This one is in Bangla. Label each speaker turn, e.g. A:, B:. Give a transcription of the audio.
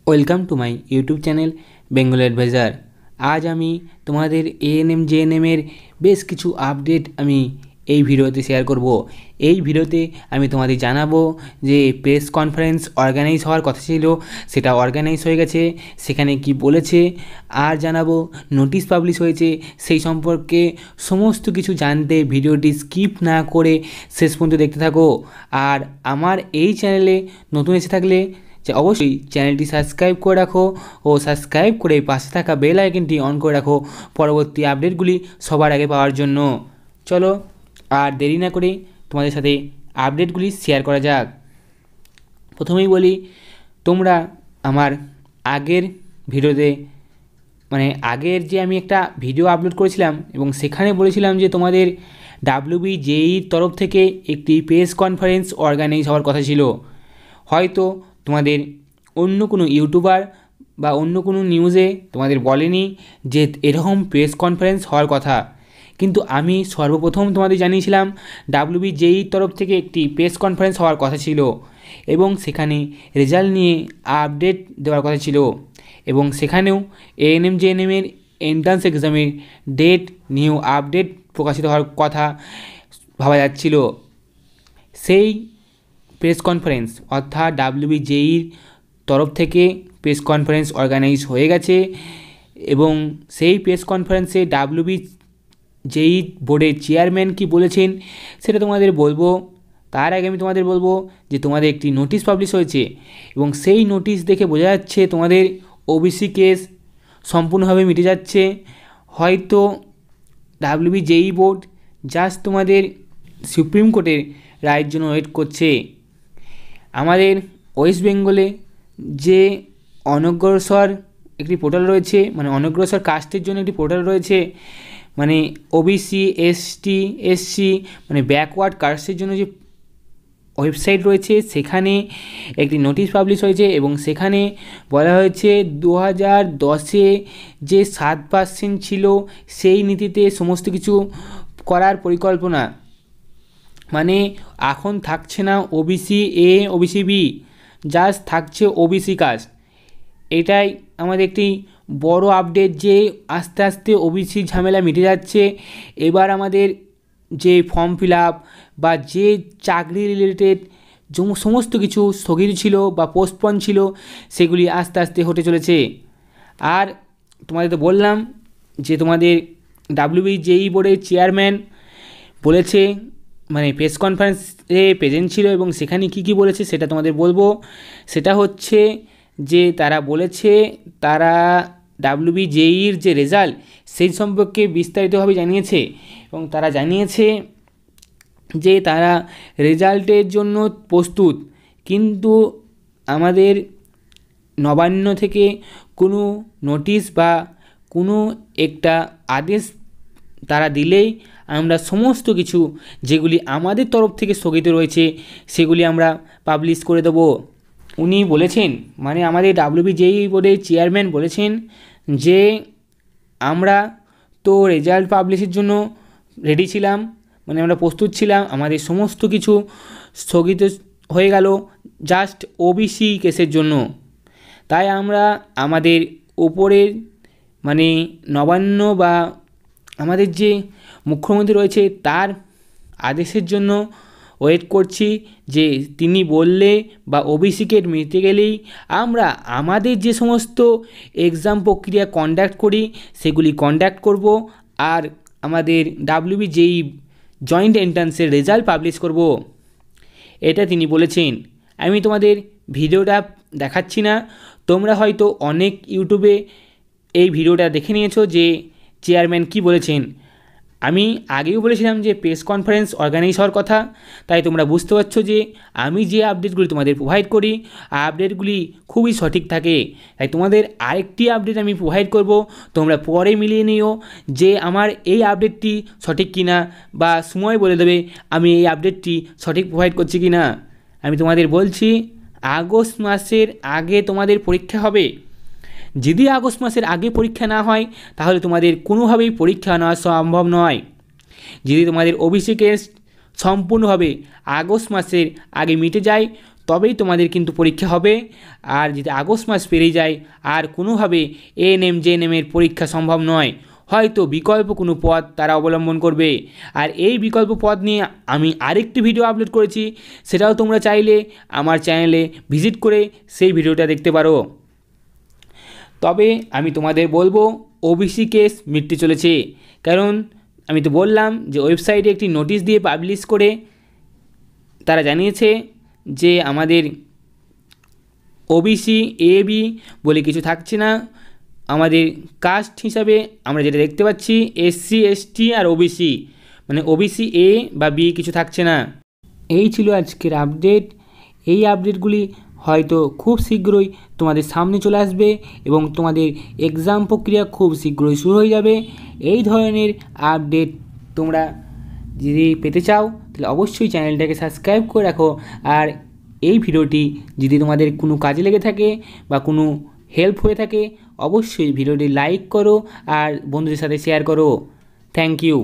A: Welcome to my YouTube channel Bengal advisor. আজ আমি তোমাদের এএনএম জেএনএমের বেশ কিছু আপডেট আমি এই ভিডিওতে শেয়ার করব। এই ভিডিওতে আমি তোমাদের জানাবো যে প্রেস কনফারেন্স অর্গানাইজ হওয়ার কথা ছিল, সেটা অর্গানাইজ হয়ে গেছে, সেখানে কি বলেছে, আর জানাবো নোটিশ পাবলিশ হয়েছে, সেই সম্পর্কে সমস্ত কিছু জানতে ভিডিওটি স্কিপ না করে শেষ পর্যন্ত দেখতে থাকো। আর আমার এই চ্যানেলে নতুন এসে থাকলে যে অবশ্যই চ্যানেলটি সাবস্ক্রাইব করে রাখো ও সাবস্ক্রাইব করে পাশে থাকা বেল আইকনটি অন করে রাখো পরবর্তী আপডেটগুলি সবার আগে পাওয়ার জন্য। চলো আর দেরি না করে তোমাদের সাথে আপডেটগুলি শেয়ার করা যাক। প্রথমেই বলি, তোমরা আমার আগের ভিডিওতে আগের যে আমি একটা ভিডিও আপলোড করেছিলাম এবং সেখানে বলেছিলাম যে তোমাদের WBJEEর তরফ থেকে একটি প্রেস কনফারেন্স অর্গানাইজ হওয়ার কথা ছিল। হয়তো তোমাদের অন্য কোনো ইউটিউবার বা অন্য কোনো নিউজে তোমাদের বলেনি যে এরকম প্রেস কনফারেন্স হওয়ার কথা, কিন্তু আমি সর্বপ্রথম তোমাদের জানিয়েছিলাম WBJEEর তরফ থেকে একটি প্রেস কনফারেন্স হওয়ার কথা ছিল এবং সেখানে রেজাল্ট নিয়ে আপডেট দেওয়ার কথা ছিল এবং সেখানেও এএনএম জেএনএমের এন্ট্রান্স এক্সামের ডেট নিউ আপডেট প্রকাশিত হওয়ার কথা ভাবা যাচ্ছিল। সেই প্রেস কনফারেন্স অর্থাৎ WBJEEর তরফ থেকে প্রেস কনফারেন্স অর্গানাইজ হয়ে গেছে এবং সেই প্রেস কনফারেন্সে WBJEE বোর্ডের চেয়ারম্যান কি বলেছেন সেটা তোমাদের বলবো। তার আগে আমি তোমাদের বলবো যে তোমাদের একটি নোটিশ পাবলিশ হয়েছে এবং সেই নোটিশ দেখে বোঝা যাচ্ছে তোমাদের ওবিসি কেস সম্পূর্ণভাবে মিটে যাচ্ছে। হয়তো WBJEE বোর্ড জাস্ট তোমাদের সুপ্রিম কোর্টের রায়ের জন্য ওয়েট করছে। আমাদের ওয়েস্ট বেঙ্গলে যে অনগ্রসর একটি পোর্টাল রয়েছে, অনগ্রসর কাস্টের জন্য একটি পোর্টাল রয়েছে, ওবিসি ST SC ব্যাকওয়ার্ড কাস্টের জন্য যে ওয়েবসাইট রয়েছে, সেখানে একটি নোটিশ পাবলিশ হয়েছে এবং সেখানে বলা হয়েছে 2010-এ যে 7% ছিল সেই নীতিতে সমস্ত কিছু করার পরিকল্পনা, এখন থাকছে না OBC A OBC B, just থাকছে OBC কাস্ট। এটাই আমাদের একটি বড় আপডেট যে আস্তে আস্তে OBC ঝামেলা মিটে যাচ্ছে। এবার আমাদের যে ফর্ম ফিল আপ বা যে চাকরি রিলেটেড সমস্ত কিছু স্থগিত ছিল বা পোস্টপন ছিল সেগুলি আস্তে আস্তে হতে চলেছে। আর তোমাদের তো বললাম যে তোমাদের WBJEE বোর্ডের চেয়ারম্যান বলেছে, প্রেস কনফারেন্সে প্রেজেন্ট ছিল এবং সেখানে কি বলেছে সেটা তোমাদের বলবো। সেটা হচ্ছে যে তারা বলেছে তারা WBJEEর যে রেজাল্ট সেই সম্পর্কে বিস্তারিতভাবে জানিয়েছে এবং তারা জানিয়েছে যে তারা রেজাল্টের জন্য প্রস্তুত, কিন্তু আমাদের নবান্ন থেকে কোনো নোটিশ বা কোনো একটা আদেশ তারা দিলেই আমরা সমস্ত কিছু যেগুলি আমাদের তরফ থেকে স্থগিত রয়েছে সেগুলি আমরা পাবলিশ করে দেব। উনি বলেছেন, আমাদের WBJEE বোর্ডের চেয়ারম্যান বলেছেন যে আমরা তো রেজাল্ট পাবলিশের জন্য রেডি ছিলাম, আমরা প্রস্তুত ছিলাম, আমাদের সমস্ত কিছু স্থগিত হয়ে গেল জাস্ট OBC কেসের জন্য। তাই আমরা আমাদের উপরের নবান্ন বা আমাদের যে মুখ্যমন্ত্রী রয়েছে তার আদেশের জন্য ওয়েট করছি, যে তিনি বললে বা OBC কে মিটে গেলেই আমরা আমাদের যে সমস্ত এক্সাম প্রক্রিয়া কন্ডাক্ট করি সেগুলি কন্ডাক্ট করব আর আমাদের WBJEE জয়েন্ট এন্ট্রান্সের রেজাল্ট পাবলিশ করব। এটা তিনি বলেছেন। আমি তোমাদের ভিডিওটা দেখাচ্ছি না, তোমরা হয়তো অনেক ইউটিউবে এই ভিডিওটা দেখে নিয়েছো যে চেয়ারম্যান কি বলেছেন। আমি আগেও বলেছিলাম যে প্রেস কনফারেন্স অর্গানাইজ হওয়ার কথা, তাই তোমরা বুঝতে পারছো যে আমি যে আপডেটগুলি তোমাদের প্রোভাইড করি আপডেটগুলি খুবই সঠিক থাকে। তাই তোমাদের আরেকটি আপডেট আমি প্রোভাইড করব, তোমরা পরে মিলিয়ে নিও যে আমার এই আপডেটটি সঠিক কিনা বা সময় বলে দেবে আমি এই আপডেটটি সঠিক প্রোভাইড করছি কি না। আমি তোমাদের বলছি, আগস্ট মাসের আগে তোমাদের পরীক্ষা হবে। যদি আগস্ট মাসের আগে পরীক্ষা না হয় তাহলে তোমাদের কোনোভাবেই পরীক্ষা নেওয়া সম্ভব নয়। যদি তোমাদের OBC কেস সম্পূর্ণভাবে আগস্ট মাসের আগে মিটে যায় তবেই তোমাদের কিন্তু পরীক্ষা হবে। আর যদি আগস্ট মাস পেরিয়ে যায় আর কোনোভাবে এএনএম জেএনএমের পরীক্ষা সম্ভব নয়, হয়তো বিকল্প কোনো পথ তারা অবলম্বন করবে। আর এই বিকল্প পথ নিয়ে আমি আরেকটি ভিডিও আপলোড করেছি, সেটাও তোমরা চাইলে আমার চ্যানেলে ভিজিট করে সেই ভিডিওটা দেখতে পারো। তবে আমি তোমাদের বলবো ওবিসি কেস মিটতে চলেছে, কারণ আমি তো বললাম যে ওয়েবসাইটে একটি নোটিশ দিয়ে পাবলিশ করে তারা জানিয়েছে যে আমাদের ওবিসি এ বি বলে কিছু থাকছে না। আমাদের কাস্ট হিসাবে আমরা যেটা দেখতে পাচ্ছি এসসি এসটি আর ওবিসি, মানে ওবিসি এ বা বি কিছু থাকছে না। এই ছিল আজকের আপডেট। এই আপডেটগুলি হয়তো খুব শীঘ্রই তোমাদের সামনে চলে আসবে এবং তোমাদের এক্সাম প্রক্রিয়া খুব শীঘ্রই শুরু হয়ে যাবে। এই ধরনের আপডেট তোমরা যদি পেতে চাও তাহলে অবশ্যই চ্যানেলটাকে সাবস্ক্রাইব করে রাখো। আর এই ভিডিওটি যদি তোমাদের কোনো কাজে লেগে থাকে বা কোনো হেল্প হয়ে থাকে, অবশ্যই ভিডিওটি লাইক করো আর বন্ধুদের সাথে শেয়ার করো। Thank you.